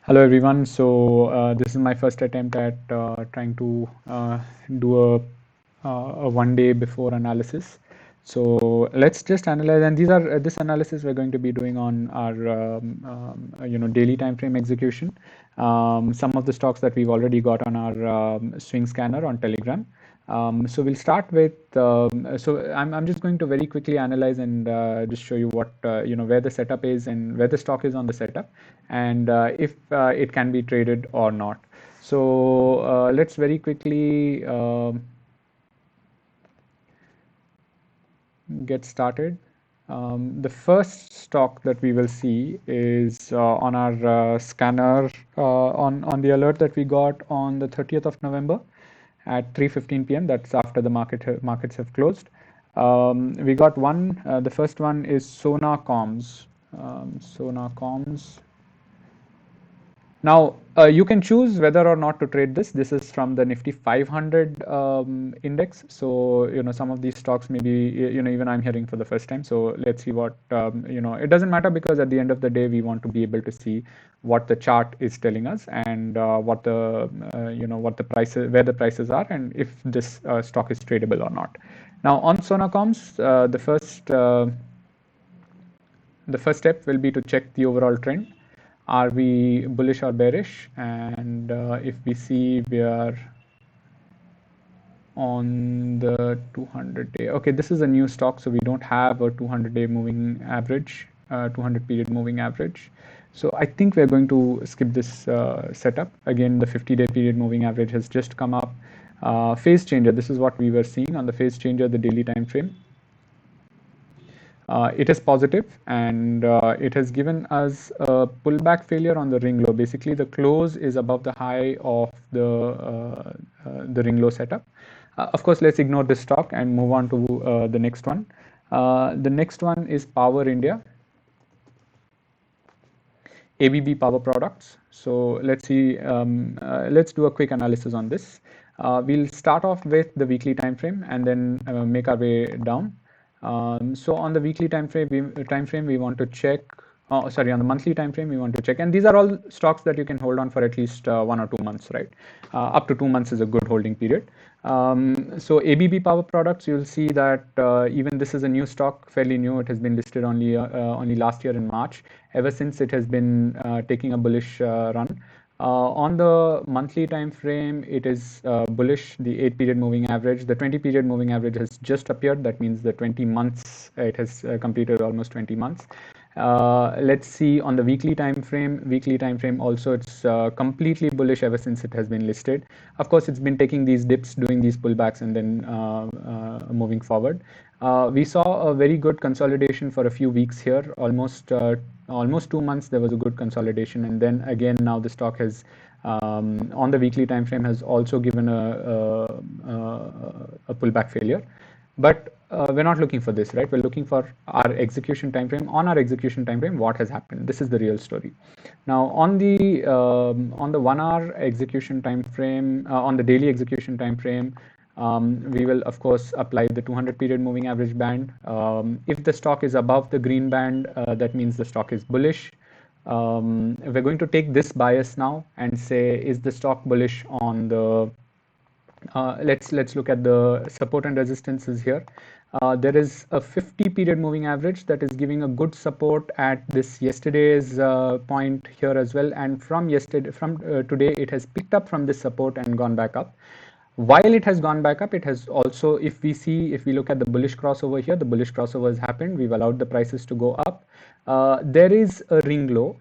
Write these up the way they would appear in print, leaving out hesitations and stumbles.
Hello everyone. This is my first attempt at trying to do a one day before analysis. So let's just analyze, and these are this analysis we're going to be doing on our daily time frame execution. Some of the stocks that we've already got on our swing scanner on Telegram. So we'll start with. I'm just going to very quickly analyze and just show you what where the setup is and where the stock is on the setup, and if it can be traded or not. So let's very quickly get started. The first stock that we will see is on our scanner on the alert that we got on the 30th of November at 3:15 p.m. That's after the markets have closed. We got one. The first one is Sona Comms. Sona Comms. Now, you can choose whether or not to trade this. This is from the Nifty 500 index. So, some of these stocks maybe, even I'm hearing for the first time. So let's see what, it doesn't matter because at the end of the day, we want to be able to see what the chart is telling us and what what the prices, where the prices are, and if this stock is tradable or not. Now, on Sonacoms, the first step will be to check the overall trend. Are we bullish or bearish? And if we see we are on the 200-day. Okay, this is a new stock, so we don't have a 200-day moving average, 200 period moving average. So I think we're going to skip this setup. Again, the 50-day period moving average has just come up. Phase changer, this is what we were seeing on the phase changer, the daily time frame. It is positive, and it has given us a pullback failure on the ring low. Basically, the close is above the high of the ring low setup. Of course, let's ignore this stock and move on to the next one. The next one is Power India, ABB Power Products. So let's see. Let's do a quick analysis on this. We'll start off with the weekly time frame and then make our way down. So on the weekly time frame, we want to check. On the monthly time frame, we want to check, and these are all stocks that you can hold on for at least 1 or 2 months, right? Up to 2 months is a good holding period. So ABB Power Products, you'll see that even this is a new stock, fairly new. It has been listed only last year in March. Ever since, it has been taking a bullish run. On the monthly time frame, it is bullish, the 8-period moving average. The 20-period moving average has just appeared. That means the 20 months, it has completed almost 20 months. Let's see on the weekly time frame. Weekly time frame also, it's completely bullish ever since it has been listed. Of course, it's been taking these dips, doing these pullbacks, and then moving forward. We saw a very good consolidation for a few weeks here, almost 2 months. There was a good consolidation, and then again now the stock has on the weekly time frame has also given a pullback failure. But we're not looking for this, right? We're looking for our execution time frame. On our execution time frame, what has happened? This is the real story. Now, on the 1 hour execution time frame, on the daily execution time frame, we will of course apply the 200 period moving average band. If the stock is above the green band, that means the stock is bullish. We're going to take this bias now and say, is the stock bullish on the let's look at the support and resistances here. There is a 50 period moving average that is giving a good support at this yesterday's point here as well, and from today it has picked up from this support and gone back up. While it has gone back up, it has also, if we look at the bullish crossover here, the bullish crossover has happened. We've allowed the prices to go up. There is a ring low,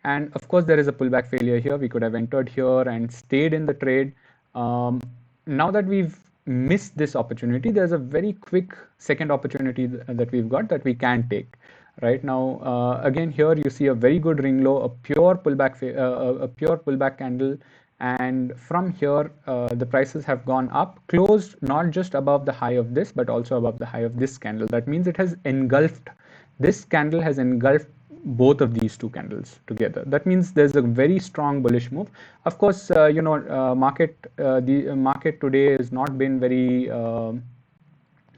and of course there is a pullback failure here. We could have entered here and stayed in the trade. Now that we've missed this opportunity, there's a very quick second opportunity that we've got that we can take. Right now, again here you see a very good ring low, a pure pullback candle, and from here the prices have gone up, closed not just above the high of this, but also above the high of this candle. That means it has engulfed. This candle has engulfed both of these two candles together. That means there's a very strong bullish move. Of course, the market today has not been very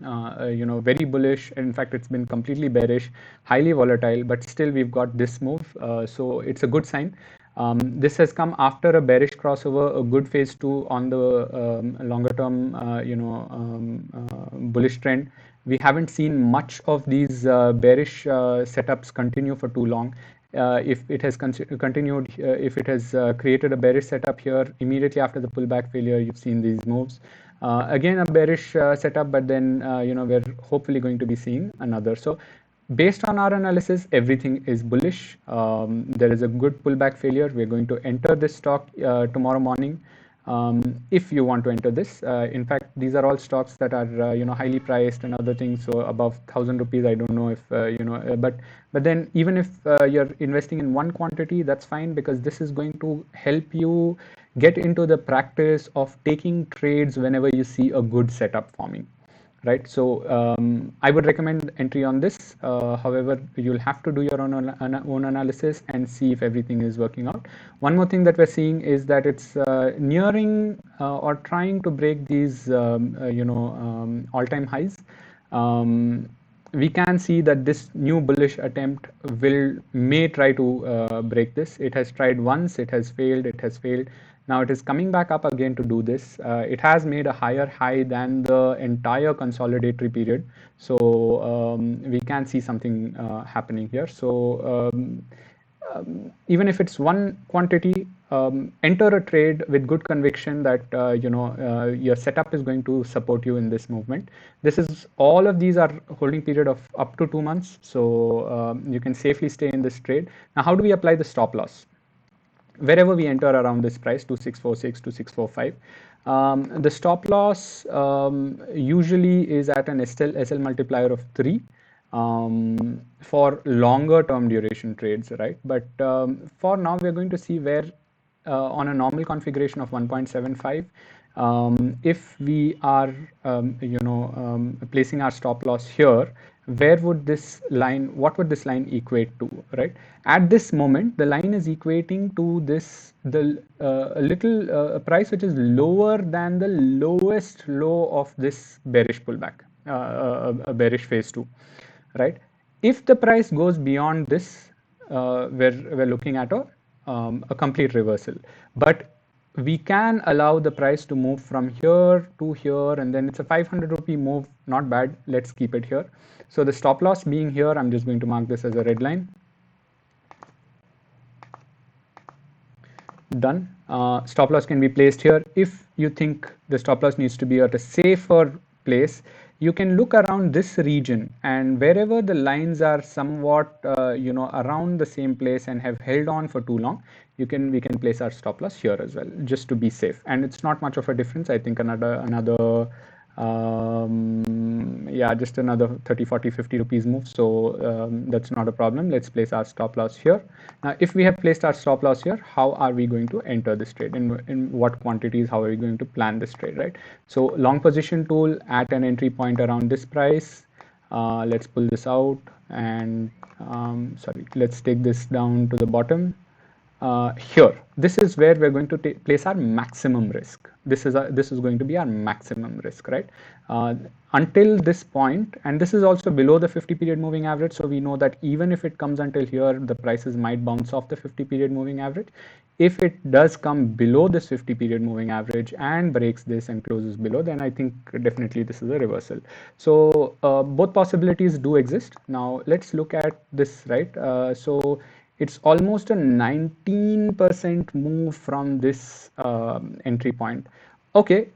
very bullish. In fact, it's been completely bearish, highly volatile, but still we've got this move. So it's a good sign. This has come after a bearish crossover, a good phase 2 on the longer term, bullish trend. We haven't seen much of these bearish setups continue for too long. If it has continued, if it has created a bearish setup here, immediately after the pullback failure, you've seen these moves. Again, a bearish setup, but then, we're hopefully going to be seeing another. So based on our analysis, everything is bullish. There is a good pullback failure. We're going to enter this stock tomorrow morning. If you want to enter this, in fact, these are all stocks that are highly priced and other things. So above 1,000 rupees, I don't know if but then even if you're investing in one quantity, that's fine, because this is going to help you get into the practice of taking trades whenever you see a good setup forming. Right, so I would recommend entry on this. However, you'll have to do your own analysis and see if everything is working out. One more thing that we're seeing is that it's nearing or trying to break these all-time highs. We can see that this new bullish attempt may try to break this. It has tried once, it has failed. Now it is coming back up again to do this. It has made a higher high than the entire consolidatory period. So we can see something happening here. So even if it's one quantity, enter a trade with good conviction that your setup is going to support you in this movement. All of these are holding period of up to 2 months. So you can safely stay in this trade. Now, how do we apply the stop loss? Wherever we enter around this price, 2646, 2645, the stop loss usually is at an SL multiplier of 3 for longer term duration trades, right? But for now, we're going to see where on a normal configuration of 1.75, if we are placing our stop loss here, what would this line equate to, right? At this moment, the line is equating to a price which is lower than the lowest low of this bearish pullback, a bearish phase 2, right? If the price goes beyond this, we're looking at a complete reversal. But we can allow the price to move from here to here, and then it's a 500 rupee move. Not bad. Let's keep it here. So the stop loss being here, I'm just going to mark this as a red line. Done. Stop loss can be placed here. If you think the stop loss needs to be at a safer place, you can look around this region, and wherever the lines are somewhat around the same place and have held on for too long, we can place our stop loss here as well, just to be safe. And it's not much of a difference. I think just another 30, 40, 50 rupees move. So that's not a problem. Let's place our stop loss here. Now, if we have placed our stop loss here, how are we going to enter this trade? In what quantities? How are we going to plan this trade, right? So long position tool at an entry point around this price. Let's pull this out, and let's take this down to the bottom. Here, this is where we're going to place our maximum risk. This is going to be our maximum risk, right? Until this point, and this is also below the 50 period moving average. So we know that even if it comes until here, the prices might bounce off the 50 period moving average. If it does come below this 50 period moving average and breaks this and closes below, then I think definitely this is a reversal. So both possibilities do exist. Now let's look at this, right? So it's almost a 19% move from this entry point. Okay,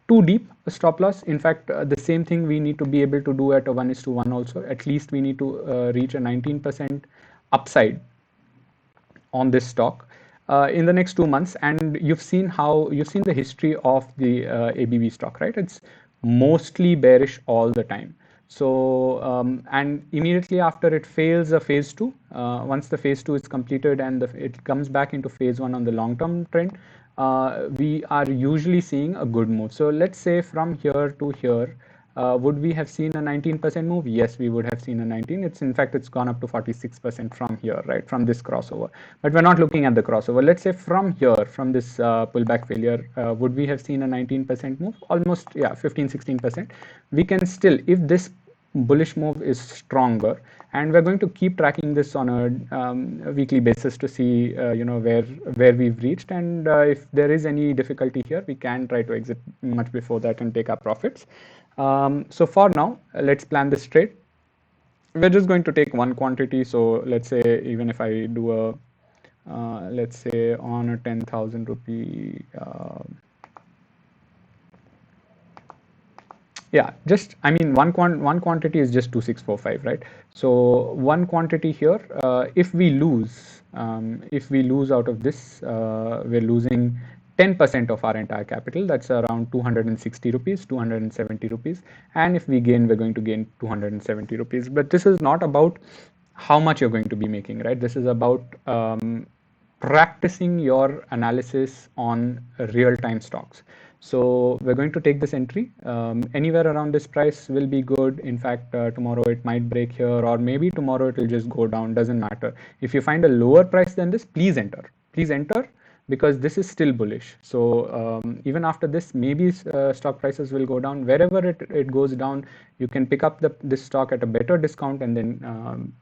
too deep a stop loss. In fact, the same thing we need to be able to do at a 1:1 also. At least we need to reach a 19% upside on this stock in the next 2 months. And you've seen the history of the ABB stock, right? It's mostly bearish all the time. So and immediately after it fails a phase 2, once the phase 2 is completed and it comes back into phase 1 on the long-term trend, we are usually seeing a good move. So let's say from here to here, would we have seen a 19% move? Yes, we would have seen a 19. In fact, it's gone up to 46% from here, right? From this crossover. But we're not looking at the crossover. Let's say from here, from this pullback failure, would we have seen a 19% move? Almost, yeah, 15, 16%. We can still, if this bullish move is stronger and we're going to keep tracking this on a weekly basis to see where we've reached, and if there is any difficulty here, we can try to exit much before that and take our profits. So for now, let's plan this trade. We're just going to take one quantity. So let's say even if I do a let's say on a 10,000 rupee yeah, just I mean one quantity is just 2645, right? So one quantity here, if we lose out of this, we're losing 10% of our entire capital. That's around 260 rupees, 270 rupees. And if we gain, we're going to gain 270 rupees. But this is not about how much you're going to be making, right? This is about practicing your analysis on real-time stocks. So we're going to take this entry. Anywhere around this price will be good. In fact, tomorrow it might break here, or maybe tomorrow it will just go down. Doesn't matter. If you find a lower price than this, please enter. Please enter, because this is still bullish. So even after this, maybe stock prices will go down. Wherever it goes down, you can pick up this stock at a better discount and then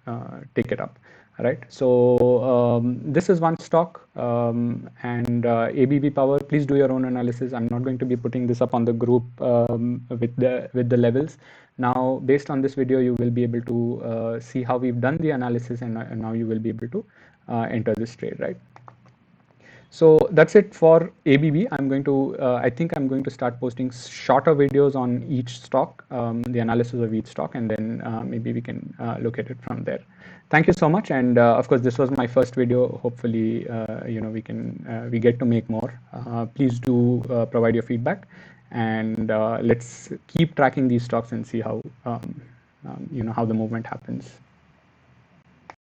take it up. Right. So this is one stock, and ABB Power. Please do your own analysis. I'm not going to be putting this up on the group with the levels. Now, based on this video, you will be able to see how we've done the analysis, and now you will be able to enter this trade, right? So that's it for ABB. I think I'm going to start posting shorter videos on each stock, the analysis of each stock, and then maybe we can look at it from there. Thank you so much. And of course, this was my first video. Hopefully, we get to make more. Please do provide your feedback, and let's keep tracking these stocks and see how how the movement happens.